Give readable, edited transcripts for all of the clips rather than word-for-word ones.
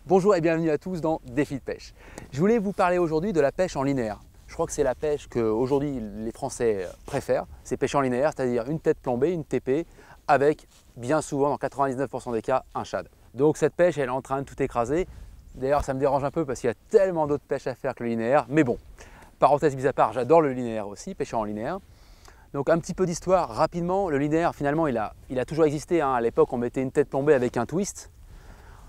Bonjour et bienvenue à tous dans Défi de pêche. Je voulais vous parler aujourd'hui de la pêche en linéaire. Je crois que c'est la pêche qu'aujourd'hui les Français préfèrent. C'est pêcher en linéaire, c'est-à-dire une tête plombée, une TP, avec bien souvent, dans 99% des cas, un shad. Donc cette pêche, elle est en train de tout écraser. D'ailleurs, ça me dérange un peu parce qu'il y a tellement d'autres pêches à faire que le linéaire. Mais bon, parenthèse mise à part, j'adore le linéaire aussi, pêcher en linéaire. Donc un petit peu d'histoire rapidement. Le linéaire, finalement, il a toujours existé. À l'époque, on mettait une tête plombée avec un twist.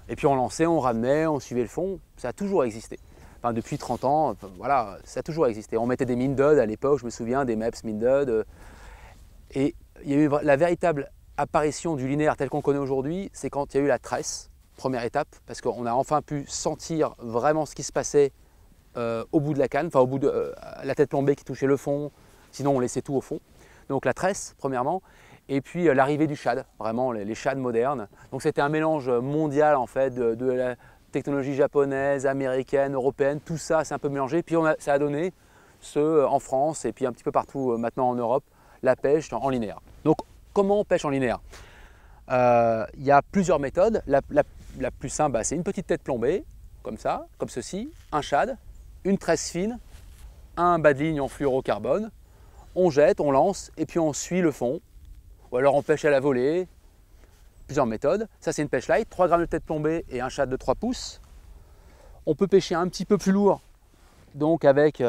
Et puis on lançait, on ramenait, on suivait le fond, ça a toujours existé. Enfin, depuis 30 ans, voilà, ça a toujours existé. On mettait des Mindud à l'époque, je me souviens, des Mepps Mindud. Et il y a eu la véritable apparition du linéaire tel qu'on connaît aujourd'hui, c'est quand il y a eu la tresse, première étape, parce qu'on a enfin pu sentir vraiment ce qui se passait au bout de la canne, enfin au bout de la tête plombée qui touchait le fond, sinon on laissait tout au fond. Donc la tresse, premièrement. Et puis l'arrivée du shad, vraiment les shads modernes. Donc c'était un mélange mondial en fait de la technologie japonaise, américaine, européenne, tout ça c'est un peu mélangé. Puis ça a donné en France et puis un petit peu partout maintenant en Europe, la pêche en linéaire. Donc comment on pêche en linéaire? Il y a plusieurs méthodes. La plus simple, c'est une petite tête plombée, comme ça, comme ceci, un shad, une tresse fine, un bas de ligne en fluorocarbone. On jette, on lance et puis on suit le fond. Ou alors on pêche à la volée, plusieurs méthodes. Ça c'est une pêche light, 3 grammes de tête plombée et un shad de 3 pouces. On peut pêcher un petit peu plus lourd, donc avec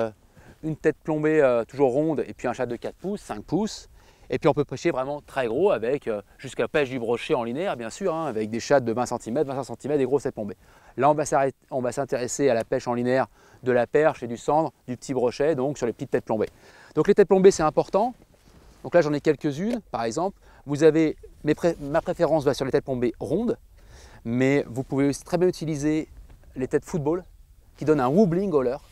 une tête plombée toujours ronde et puis un shad de 4 pouces, 5 pouces. Et puis on peut pêcher vraiment très gros avec jusqu'à la pêche du brochet en linéaire bien sûr, avec des shads de 20 cm, 25 cm, des grosses têtes plombées. Là on va s'intéresser à la pêche en linéaire de la perche et du sandre, du petit brochet, donc sur les petites têtes plombées. Donc les têtes plombées c'est important. Donc là, j'en ai quelques-unes, par exemple. Vous avez ma préférence va sur les têtes plombées rondes, mais vous pouvez aussi très bien utiliser les têtes football qui donnent un wobbling au leurre.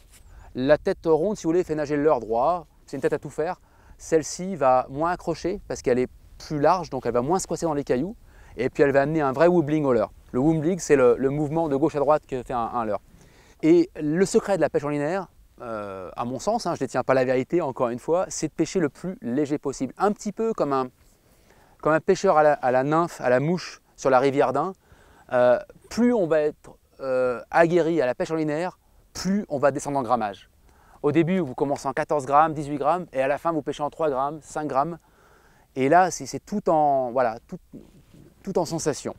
La tête ronde, si vous voulez, fait nager le leurre droit. C'est une tête à tout faire. Celle-ci va moins accrocher parce qu'elle est plus large, donc elle va moins se coincer dans les cailloux. Et puis elle va amener un vrai wobbling au leurre. Le wobbling, c'est le mouvement de gauche à droite que fait un leurre. Et le secret de la pêche en linéaire, à mon sens, je ne détiens pas la vérité encore une fois, c'est de pêcher le plus léger possible. Un petit peu comme un pêcheur à la nymphe, à la mouche sur la rivière d'Ain. Plus on va être aguerri à la pêche en linéaire, plus on va descendre en grammage. Au début, vous commencez en 14 grammes, 18 grammes, et à la fin, vous pêchez en 3 grammes, 5 grammes. Et là, c'est tout en sensation.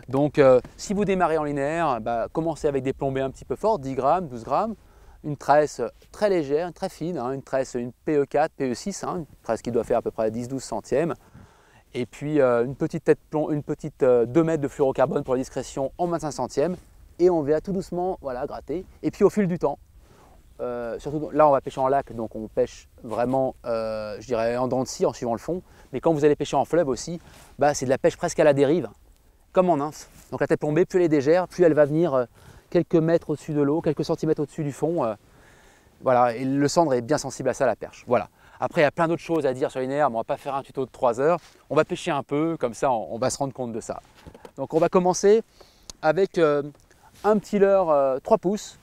Donc, si vous démarrez en linéaire, commencez avec des plombées un petit peu fortes, 10 grammes, 12 grammes. Une tresse très légère, très fine, une tresse, une PE4, PE6, une tresse qui doit faire à peu près 10-12 centièmes. Et puis une petite 2 mètres de fluorocarbone pour la discrétion en 25 centièmes. Et on va tout doucement gratter. Et puis au fil du temps, surtout là on va pêcher en lac, donc on pêche vraiment, je dirais en dents de scie en suivant le fond. Mais quand vous allez pêcher en fleuve aussi, c'est de la pêche presque à la dérive, comme en nymphe. Donc la tête plombée, plus elle est légère, plus elle va venir quelques mètres au-dessus de l'eau, quelques centimètres au-dessus du fond. Voilà, et le sandre est bien sensible à ça, la perche. Voilà. Après, il y a plein d'autres choses à dire sur les linéaire, mais on ne va pas faire un tuto de 3 heures. On va pêcher un peu, comme ça on va se rendre compte de ça. Donc on va commencer avec un petit leurre 3 pouces.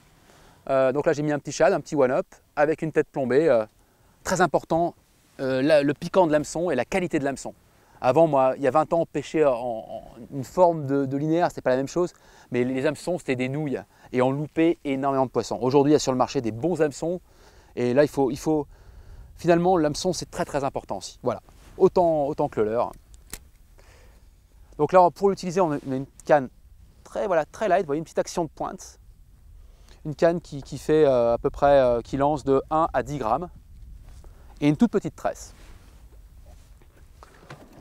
Donc là j'ai mis un petit shad, un petit one-up, avec une tête plombée. Très important, le piquant de l'hameçon et la qualité de l'hameçon. Avant, moi, il y a 20 ans, on pêchait une forme de linéaire, ce n'était pas la même chose, mais les hameçons, c'était des nouilles et on loupait énormément de poissons. Aujourd'hui, il y a sur le marché des bons hameçons et là, finalement, l'hameçon, c'est très très important aussi. Voilà, autant que le leurre. Donc là, pour l'utiliser, on a une canne très light, vous voyez, une petite action de pointe. Une canne qui fait à peu près, qui lance de 1 à 10 grammes et une toute petite tresse.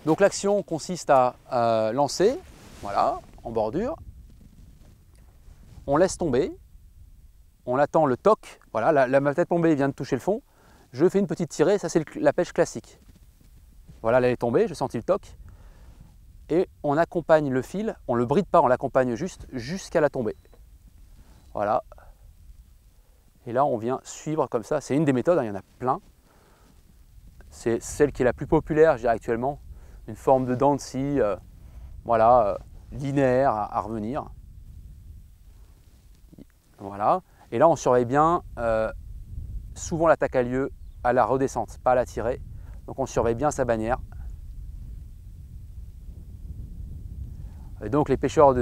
Donc l'action consiste à lancer, voilà, en bordure. On laisse tomber, on attend le toc, voilà, ma tête plombée vient de toucher le fond. Je fais une petite tirée, ça c'est la pêche classique. Voilà, elle est tombée, j'ai senti le toc. Et on accompagne le fil, on ne le bride pas, on l'accompagne juste jusqu'à la tombée. Voilà. Et là on vient suivre comme ça, c'est une des méthodes, il y en a plein. C'est celle qui est la plus populaire, je dirais actuellement. Une forme de dents de scie, linéaire à revenir. Voilà. Et là, on surveille bien, souvent l'attaque a lieu à la redescente, pas à la tirée. Donc on surveille bien sa bannière. Et donc les pêcheurs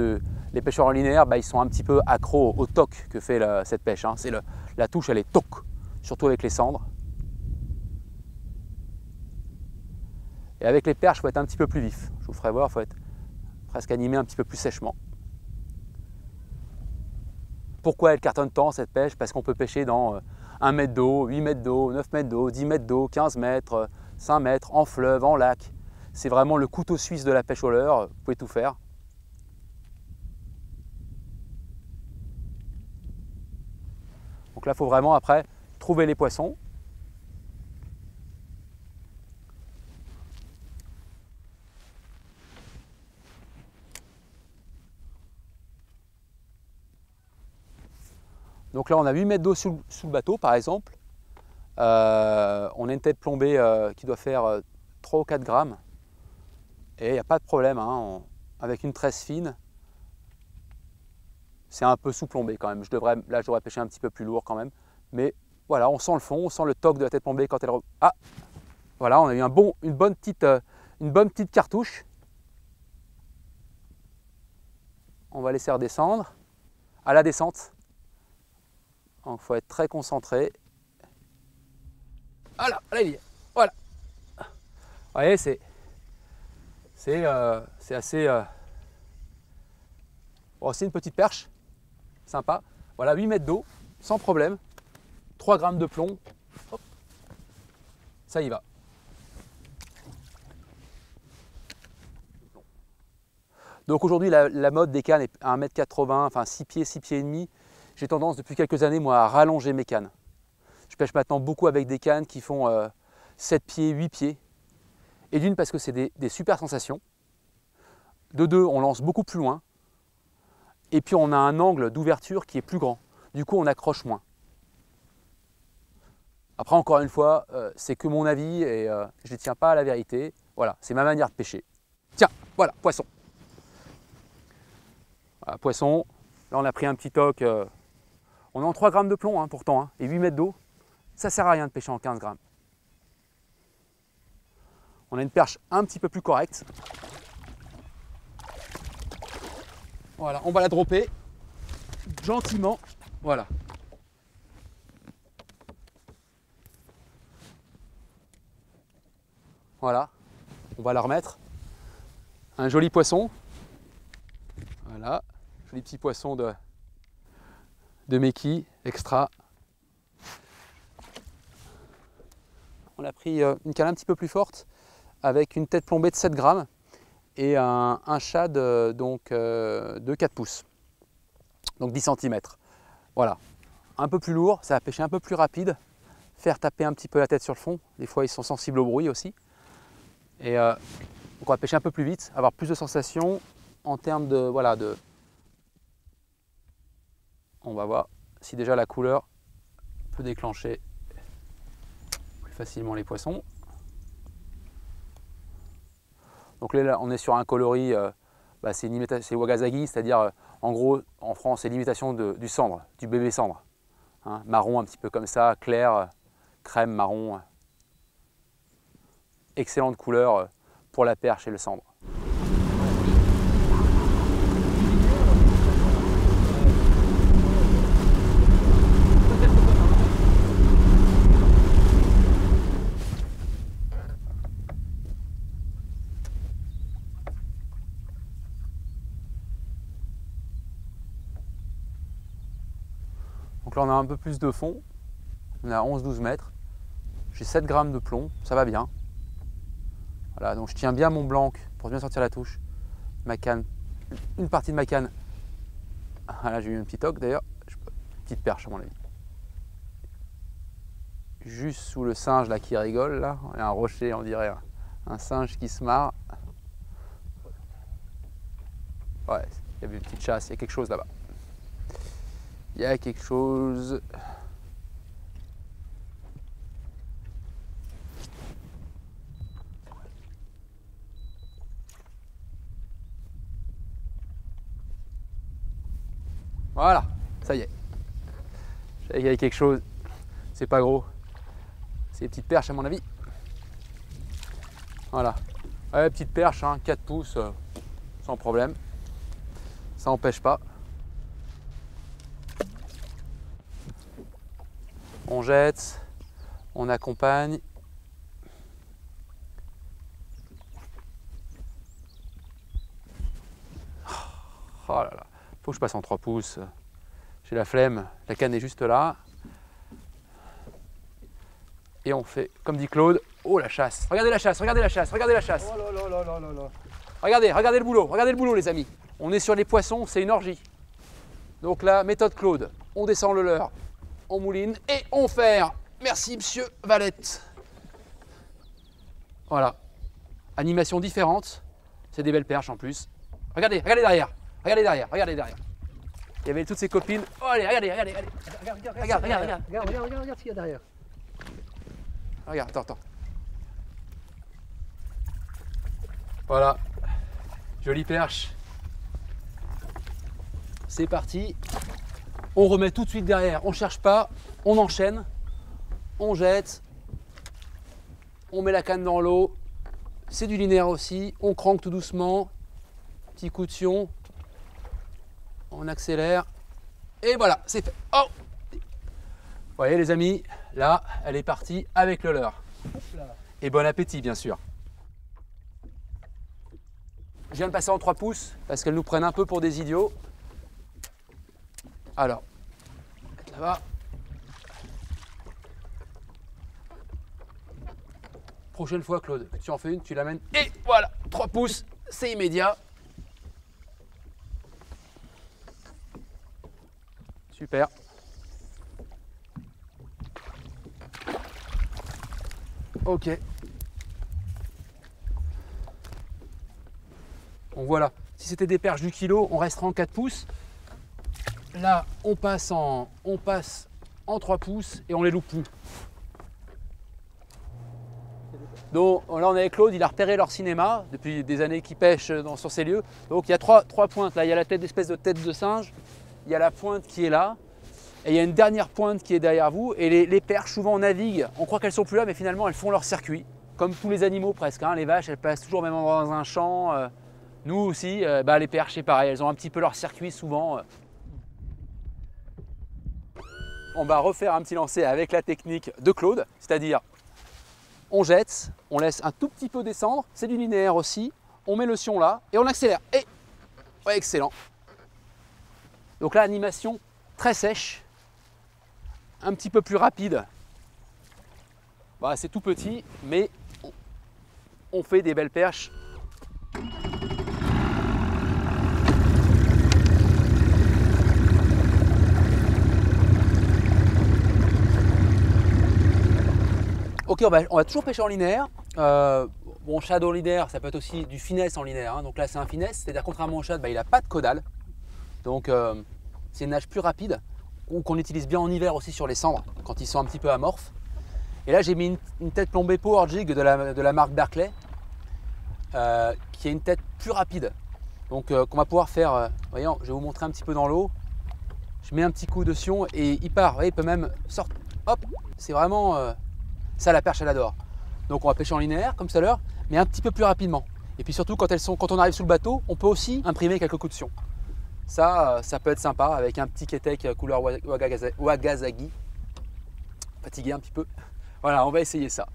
Les pêcheurs en linéaire, ils sont un petit peu accros au toc que fait cette pêche. Hein. La touche, elle est toc, surtout avec les cendres. Et avec les perches, il faut être un petit peu plus vif. Je vous ferai voir, il faut être presque animé un petit peu plus sèchement. Pourquoi elle cartonne tant cette pêche? Parce qu'on peut pêcher dans 1 mètre d'eau, 8 mètres d'eau, 9 mètres d'eau, 10 mètres d'eau, 15 mètres, 5 mètres, en fleuve, en lac. C'est vraiment le couteau suisse de la pêche au leurre, vous pouvez tout faire. Donc là, il faut vraiment après trouver les poissons. Donc là, on a 8 mètres d'eau sous le bateau, par exemple. On a une tête plombée qui doit faire 3 ou 4 grammes. Et il n'y a pas de problème, hein, avec une tresse fine. C'est un peu sous-plombé quand même. Là, je devrais pêcher un petit peu plus lourd quand même. Mais voilà, on sent le fond, on sent le toc de la tête plombée quand elle... Ah, voilà, on a eu une bonne petite cartouche. On va laisser redescendre. À la descente. Donc, il faut être très concentré. Voilà, là il y est. Voilà. Vous voyez, c'est assez... Bon, c'est une petite perche. Sympa. Voilà, 8 mètres d'eau, sans problème. 3 grammes de plomb. Hop. Ça y va. Donc aujourd'hui, la mode des cannes est à 1,80 m, enfin 6 pieds, 6 pieds et demi. J'ai tendance depuis quelques années, moi, à rallonger mes cannes. Je pêche maintenant beaucoup avec des cannes qui font 7 pieds, 8 pieds. Et d'une, parce que c'est des super sensations. De deux, on lance beaucoup plus loin. Et puis on a un angle d'ouverture qui est plus grand. Du coup, on accroche moins. Après, encore une fois, c'est que mon avis et je ne tiens pas à la vérité. Voilà, c'est ma manière de pêcher. Tiens, voilà, poisson. Voilà, poisson. Là, on a pris un petit toc. On est en 3 grammes de plomb, hein, pourtant, hein, et 8 mètres d'eau. Ça ne sert à rien de pêcher en 15 grammes. On a une perche un petit peu plus correcte. Voilà, on va la dropper gentiment. Voilà. Voilà, on va la remettre. Un joli poisson. Voilà, joli petit poisson de Meki extra. On a pris une canne un petit peu plus forte avec une tête plombée de 7 grammes et un shad de 4 pouces, donc 10 cm. Voilà, un peu plus lourd, ça va pêcher un peu plus rapide, faire taper un petit peu la tête sur le fond. Des fois, ils sont sensibles au bruit aussi. Et donc on va pêcher un peu plus vite, avoir plus de sensations en termes de... Voilà, on va voir si déjà la couleur peut déclencher plus facilement les poissons. Donc là, on est sur un coloris, c'est Wagasagi, c'est-à-dire en gros, en France, c'est l'imitation du cendre, du bébé cendre. Hein, marron un petit peu comme ça, clair, crème, marron. Excellente couleur pour la perche et le cendre. Donc là on a un peu plus de fond, on est à 11-12 mètres, j'ai 7 grammes de plomb, ça va bien. Voilà, donc je tiens bien mon blanc pour bien sortir la touche. Ma canne, une partie de ma canne. Ah, là j'ai eu un petit toc d'ailleurs, petite perche à mon avis. Juste sous le singe là qui rigole, là, il y a un rocher, on dirait un singe qui se marre. Ouais, il y avait une petite chasse, il y a quelque chose là-bas. Il y a quelque chose. Voilà, ça y est. Il y a quelque chose. C'est pas gros. C'est des petites perches à mon avis. Voilà. Ouais, petite perche, hein, 4 pouces, sans problème. ça n'empêche pas. On jette, on accompagne. Oh là là, faut que je passe en 3 pouces. J'ai la flemme, la canne est juste là. Et on fait, comme dit Claude, oh la chasse. Regardez la chasse, regardez la chasse, regardez la chasse. Oh là là là là là là. Regardez le boulot les amis. On est sur les poissons, c'est une orgie. Donc là, méthode Claude, on descend le leurre, on mouline et on ferre. Merci monsieur Valette. Voilà, animation différente, c'est des belles perches en plus. Regardez derrière, regardez derrière. Il y avait toutes ses copines. Oh allez, regardez. Regarde ce qu'il y a derrière. Regarde, attends. Voilà, jolie perche. C'est parti. On remet tout de suite derrière, on cherche pas, on enchaîne, on jette, on met la canne dans l'eau. C'est du linéaire aussi, on cranque tout doucement, petit coup de sion, on accélère et voilà, c'est fait. Oh, vous voyez les amis, là, elle est partie avec le leurre. Et bon appétit bien sûr. Je viens de passer en 3 pouces parce qu'elles nous prennent un peu pour des idiots. Alors, là-bas. Prochaine fois, Claude, tu en fais une, tu l'amènes. Et voilà, 3 pouces, c'est immédiat. Super. Ok. Donc voilà, si c'était des perches du kilo, on restera en 4 pouces. Là, on passe en 3 pouces et on les loupe plus. Donc là, on est avec Claude, il a repéré leur cinéma depuis des années qu'il pêche sur ces lieux. Donc il y a trois pointes là, il y a la tête d'espèce de tête de singe, il y a la pointe qui est là, et il y a une dernière pointe qui est derrière vous. Et les perches souvent naviguent, on croit qu'elles sont plus là, mais finalement elles font leur circuit. Comme tous les animaux presque, hein. Les vaches elles passent toujours même dans un champ. Nous aussi, les perches c'est pareil, elles ont un petit peu leur circuit souvent. On va refaire un petit lancer avec la technique de Claude, c'est-à-dire on jette, on laisse un tout petit peu descendre, c'est du linéaire aussi, on met le sion là et on accélère. Et ouais, excellent. Donc là, animation très sèche, un petit peu plus rapide. Bah, c'est tout petit, mais on fait des belles perches. Ok, on va toujours pêcher en linéaire. Bon, shadow linéaire, ça peut être aussi du finesse en linéaire. Hein. Donc là, c'est un finesse, c'est-à-dire contrairement au shad, il n'a pas de caudale. Donc c'est une nage plus rapide, ou qu'on utilise bien en hiver aussi sur les cendres, quand ils sont un petit peu amorphes. Et là, j'ai mis une tête plombée Power Jig de la marque Berkeley, qui est une tête plus rapide. Donc qu'on va pouvoir faire, voyons, je vais vous montrer un petit peu dans l'eau. Je mets un petit coup de sion et il part. Vous voyez, il peut même sortir. Hop, c'est vraiment... ça, la perche, elle adore. Donc on va pêcher en linéaire, comme tout à l'heure, mais un petit peu plus rapidement. Et puis surtout, quand on arrive sous le bateau, on peut aussi imprimer quelques coups de sion. Ça peut être sympa avec un petit ketek couleur Wagasagi. Fatigué un petit peu. Voilà, on va essayer ça.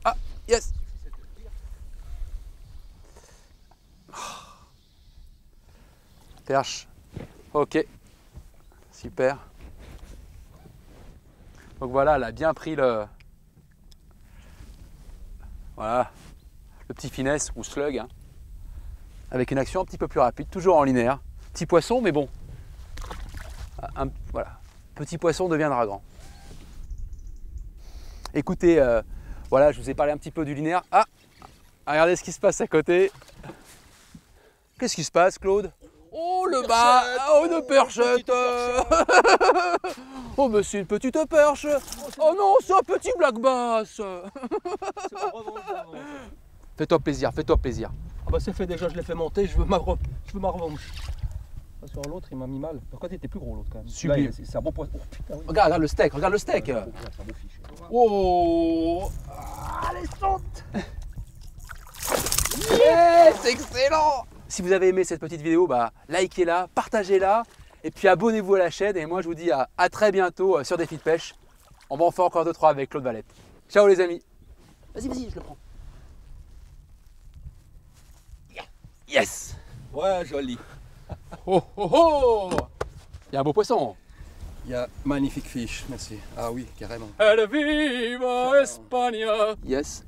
Ah, yes. Perche. Ok. Super. Donc voilà, elle a bien pris le petit finesse ou slug, hein, avec une action un petit peu plus rapide, toujours en linéaire. Petit poisson, mais bon. Voilà. Petit poisson deviendra grand. Écoutez, voilà, je vous ai parlé un petit peu du linéaire. Ah, regardez ce qui se passe à côté. Qu'est-ce qui se passe, Claude? Oh, le bas! Oh, une perchette! Oh, mais c'est une petite perche. Oh non, c'est un petit black bass. C'est ma revanche d'avant. Fais-toi plaisir, fais-toi plaisir. Ah bah c'est fait déjà, je l'ai fait monter, je veux ma revanche. Sur l'autre, il m'a mis mal. Par contre, il était plus gros l'autre quand même. Sublime. C'est un bon poisson. Oh putain, oui. Regarde le steak, regarde le steak. C'est un beau fiche. Oh, Allez, saute. yes, excellent. Si vous avez aimé cette petite vidéo, bah, likez-la, partagez-la. Et puis abonnez-vous à la chaîne. Et moi, je vous dis à très bientôt sur Défi de pêche. On va en faire encore 2-3 avec Claude Valette. Ciao les amis. Vas-y, vas-y, je le prends. Yes. Ouais, joli. Oh, oh, oh. Il y a un beau poisson. Il y a magnifique fiche, merci. Ah oui, carrément. El viva España. Yes.